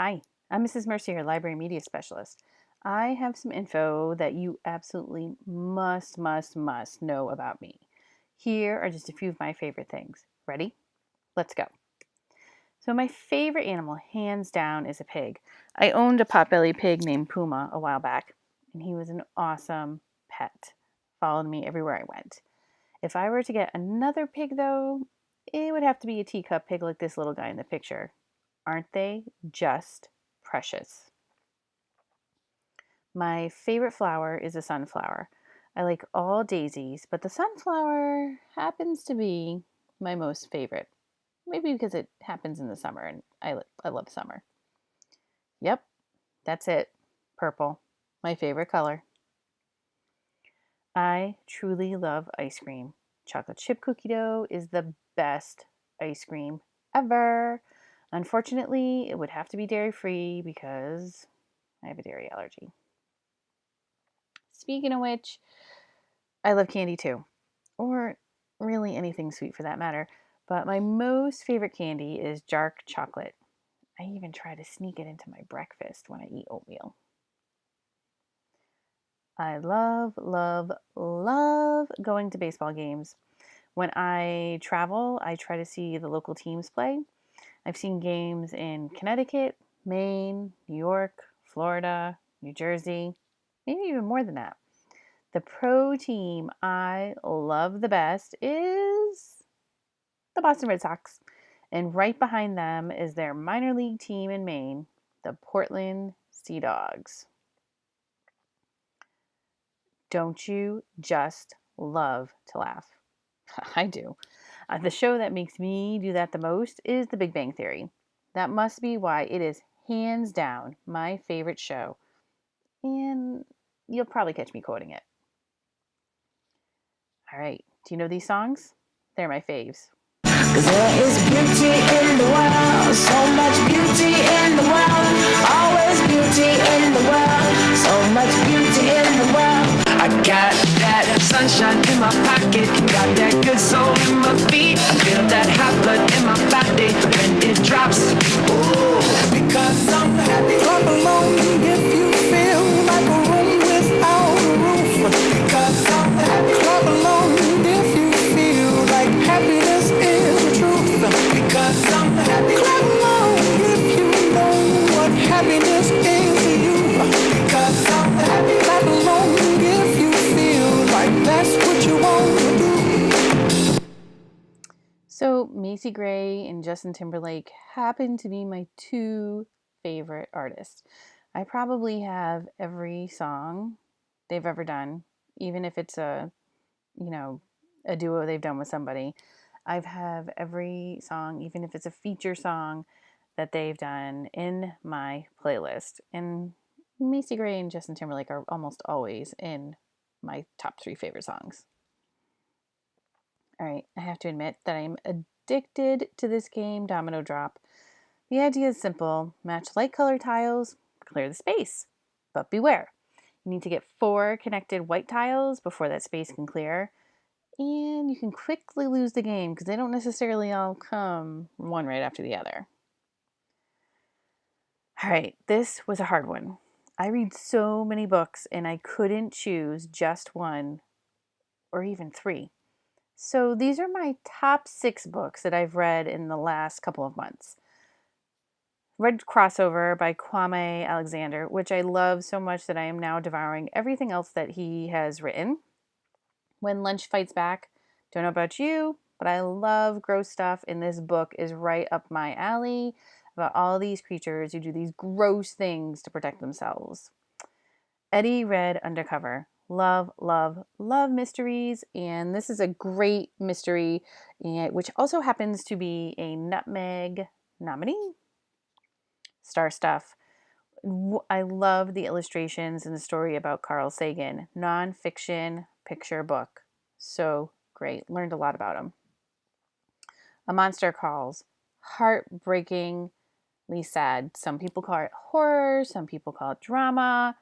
Hi, I'm Mrs. Mercier, Library Media Specialist. I have some info that you absolutely must know about me. Here are just a few of my favorite things. Ready? Let's go. So, my favorite animal, hands down, is a pig. I owned a potbelly pig named Puma a while back, and he was an awesome pet. Followed me everywhere I went. If I were to get another pig, though, it would have to be a teacup pig like this little guy in the picture. Aren't they just precious? My favorite flower is a sunflower. I like all daisies, but the sunflower happens to be my most favorite. Maybe because it happens in the summer and I love summer. Yep, that's it. Purple, my favorite color. I truly love ice cream. Chocolate chip cookie dough is the best ice cream ever. Unfortunately, it would have to be dairy free because I have a dairy allergy. Speaking of which, I love candy too, or really anything sweet for that matter. But my most favorite candy is dark chocolate. I even try to sneak it into my breakfast when I eat oatmeal. I love going to baseball games. When I travel, I try to see the local teams play. I've seen games in Connecticut, Maine, New York, Florida, New Jersey, maybe even more than that. The pro team I love the best is the Boston Red Sox. And right behind them is their minor league team in Maine, the Portland Sea Dogs. Don't you just love to laugh? I do. The show that makes me do that the most is The Big Bang Theory. That must be why it is hands down my favorite show. And you'll probably catch me quoting it. All right. Do you know these songs? They're my faves. There is beauty in the world, so much beauty in the world, always beauty in the world, so much beauty in the world. I got that sunshine in my pocket, got that good soul in my feet. I feel that hot blood in my body when it drops. Ooh, because I'm happy. Clap along if you feel like a room without a roof. Because I'm happy. Clap along if you feel like happiness is the truth. Because I'm happy. Clap along if you know what happiness is to you. Because I'm happy. Clap along if you feel like that's what you want to do. So, Macy Gray and Justin Timberlake happen to be my two favorite artists. I probably have every song they've ever done, even if it's you know, a duo they've done with somebody. I've have every song, even if it's a feature song that they've done in my playlist. And Macy Gray and Justin Timberlake are almost always in my top three favorite songs. All right, I have to admit that I'm addicted to this game, Domino Drop. The idea is simple: match light color tiles, clear the space. But beware, you need to get 4 connected white tiles before that space can clear, and you can quickly lose the game because they don't necessarily all come one right after the other. All right, this was a hard one. I read so many books and I couldn't choose just one or even 3. So these are my top 6 books that I've read in the last couple of months. Read Crossover by Kwame Alexander, which I love so much that I am now devouring everything else that he has written. When Lunch Fights Back, don't know about you, but I love gross stuff, and this book is right up my alley about all these creatures who do these gross things to protect themselves. Eddie read Undercover. Love mysteries, and this is a great mystery, which also happens to be a Nutmeg nominee. Star Stuff. I love the illustrations and the story about Carl Sagan. Nonfiction picture book. So great. Learned a lot about him. A Monster Calls. Heartbreakingly sad. Some people call it horror. Some people call it drama.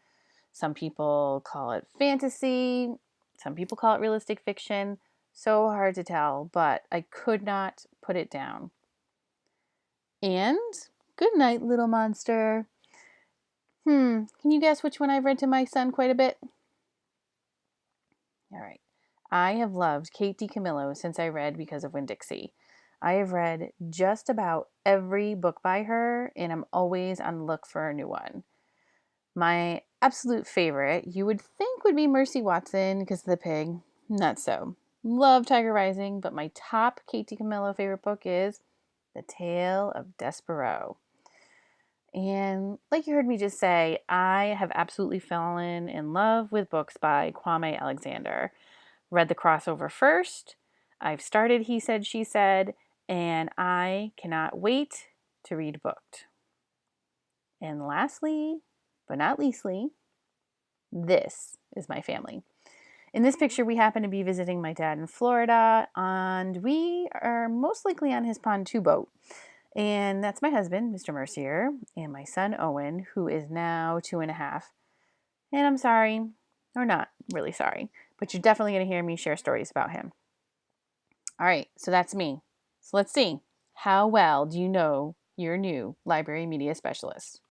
Some people call it fantasy. Some people call it realistic fiction. So hard to tell, but I could not put it down. And Good night, little monster. Can you guess which one I've read to my son quite a bit? All right. I have loved Kate DiCamillo since I read Because of Winn-Dixie. I have read just about every book by her, and I'm always on the look for a new one. My absolute favorite, you would think, would be Mercy Watson because of the pig. Not so. Love Tiger Rising, but my top Kate DiCamillo favorite book is The Tale of Despereaux. And like you heard me just say, I have absolutely fallen in love with books by Kwame Alexander. Read the crossover first. I've started He Said, She Said, and I cannot wait to read Booked. And lastly, but not leastly, this is my family. In this picture, we happen to be visiting my dad in Florida, and we are most likely on his pontoon boat. And that's my husband, Mr. Mercier, and my son, Owen, who is now 2.5. And I'm sorry, or not really sorry, but you're definitely going to hear me share stories about him. All right, so that's me. So let's see. How well do you know your new library media specialist?